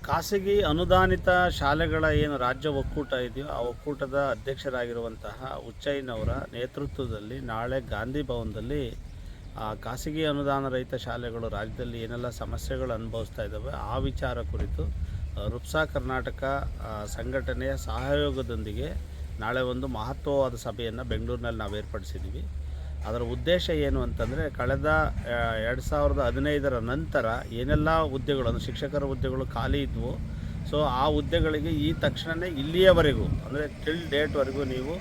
ಖಾಸಗಿ ಅನುದಾನಿತ ಶಾಲೆಗಳ ಏನು ರಾಜ್ಯ ಒಕ್ಕೂಟ ಇದೆಯೋ ಆ ಒಕ್ಕೂಟದ ಅಧ್ಯಕ್ಷರಾಗಿರುವಂತಹ ಹುಚ್ಚಯ್ಯನವರ ನೇತೃತ್ವದಲ್ಲಿ ನಾಳೆ ಗಾಂಧಿ ಭವನದಲ್ಲಿ ಖಾಸಗಿ ಅನುದಾನ ರಹಿತ ಶಾಲೆಗಳು ರಾಜ್ಯದಲ್ಲಿ ಏನೆಲ್ಲ ಸಮಸ್ಯೆಗಳು ಅನುಭವಿಸ್ತಾ ಇದ್ದಾವೆ ಆ ವಿಚಾರ ಕುರಿತು ರುಪ್ಸಾ ಕರ್ನಾಟಕ ಸಂಘಟನೆಯ ಸಹಯೋಗದೊಂದಿಗೆ ನಾಳೆ ಒಂದು ಮಹತ್ವವಾದ ಸಭೆಯನ್ನು ಬೆಂಗಳೂರಿನಲ್ಲಿ ನಾವು ಏರ್ಪಡಿಸಿದ್ದೀವಿ. ಅದರ ಉದ್ದೇಶ ಏನು ಅಂತಂದರೆ, ಕಳೆದ 2015ರ ನಂತರ ಏನೆಲ್ಲ ಹುದ್ದೆಗಳು ಶಿಕ್ಷಕರ ಹುದ್ದೆಗಳು ಖಾಲಿ ಇದ್ವು, ಸೊ ಆ ಹುದ್ದೆಗಳಿಗೆ ಈ ತಕ್ಷಣವೇ ಇಲ್ಲಿಯವರೆಗೂ ಅಂದರೆ ಟಿಲ್ ಡೇಟ್ವರೆಗೂ ನೀವು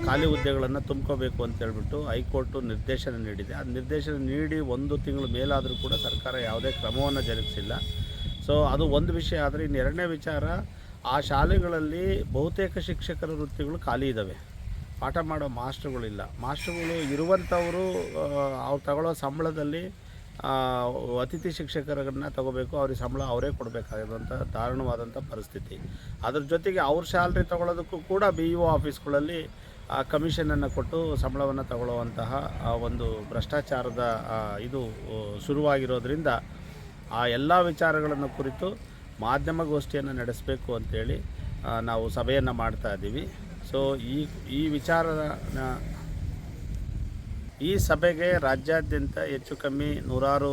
ಖಾಲಿ ಹುದ್ದೆಗಳನ್ನು ತುಂಬ್ಕೋಬೇಕು ಅಂತೇಳ್ಬಿಟ್ಟು ಹೈಕೋರ್ಟು ನಿರ್ದೇಶನ ನೀಡಿದೆ. ಆ ನಿರ್ದೇಶನ ನೀಡಿ 1 ತಿಂಗಳ ಮೇಲಾದರೂ ಕೂಡ ಸರ್ಕಾರ ಯಾವುದೇ ಕ್ರಮವನ್ನು ಜರುಗಿಸಿಲ್ಲ. ಸೊ ಅದು ಒಂದು ವಿಷಯ. ಆದರೆ ಇನ್ನು ಎರಡನೇ ವಿಚಾರ, ಆ ಶಾಲೆಗಳಲ್ಲಿ ಬಹುತೇಕ ಶಿಕ್ಷಕರ ವೃತ್ತಿಗಳು ಖಾಲಿ ಇದ್ದಾವೆ. ಪಾಠ ಮಾಡೋ ಮಾಸ್ಟರ್ಗಳಿಲ್ಲ. ಮಾಸ್ಟರ್ಗಳು ಇರುವಂಥವರು ಅವ್ರು ತಗೊಳ್ಳೋ ಸಂಬಳದಲ್ಲಿ ಅತಿಥಿ ಶಿಕ್ಷಕರನ್ನು ತಗೋಬೇಕು, ಅವ್ರಿಗೆ ಸಂಬಳ ಅವರೇ ಕೊಡಬೇಕಾಗಿರುವಂಥ ದಾರುಣವಾದಂಥ ಪರಿಸ್ಥಿತಿ. ಅದ್ರ ಜೊತೆಗೆ ಅವ್ರ ಸ್ಯಾಲ್ರಿ ತಗೊಳ್ಳೋದಕ್ಕೂ ಕೂಡ BEO ಆಫೀಸ್ಗಳಲ್ಲಿ ಕಮಿಷನನ್ನು ಕೊಟ್ಟು ಸಂಬಳವನ್ನು ತಗೊಳ್ಳುವಂತಹ ಒಂದು ಭ್ರಷ್ಟಾಚಾರದ ಇದು ಶುರುವಾಗಿರೋದ್ರಿಂದ ಆ ಎಲ್ಲ ವಿಚಾರಗಳನ್ನು ಕುರಿತು ಮಾಧ್ಯಮಗೋಷ್ಠಿಯನ್ನು ನಡೆಸಬೇಕು ಅಂತೇಳಿ ನಾವು ಸಭೆಯನ್ನು ಮಾಡ್ತಾ ಇದ್ದೀವಿ. ಸೊ ಈ ವಿಚಾರನ ಈ ಸಭೆಗೆ ರಾಜ್ಯಾದ್ಯಂತ ಹೆಚ್ಚು ಕಮ್ಮಿ 100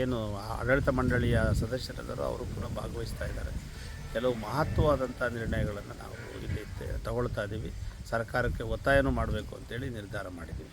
ಏನು ಆಡಳಿತ ಮಂಡಳಿಯ ಸದಸ್ಯರಿದ್ದಾರೋ ಅವರು ಕೂಡ ಭಾಗವಹಿಸ್ತಾ ಇದ್ದಾರೆ. ಕೆಲವು ಮಹತ್ವವಾದಂಥ ನಿರ್ಣಯಗಳನ್ನು ನಾವು ಇಲ್ಲಿ ತಗೊಳ್ತಾ ಇದ್ದೀವಿ. ಸರ್ಕಾರಕ್ಕೆ ಒತ್ತಾಯನೂ ಮಾಡಬೇಕು ಅಂತೇಳಿ ನಿರ್ಧಾರ ಮಾಡಿದ್ದೀವಿ.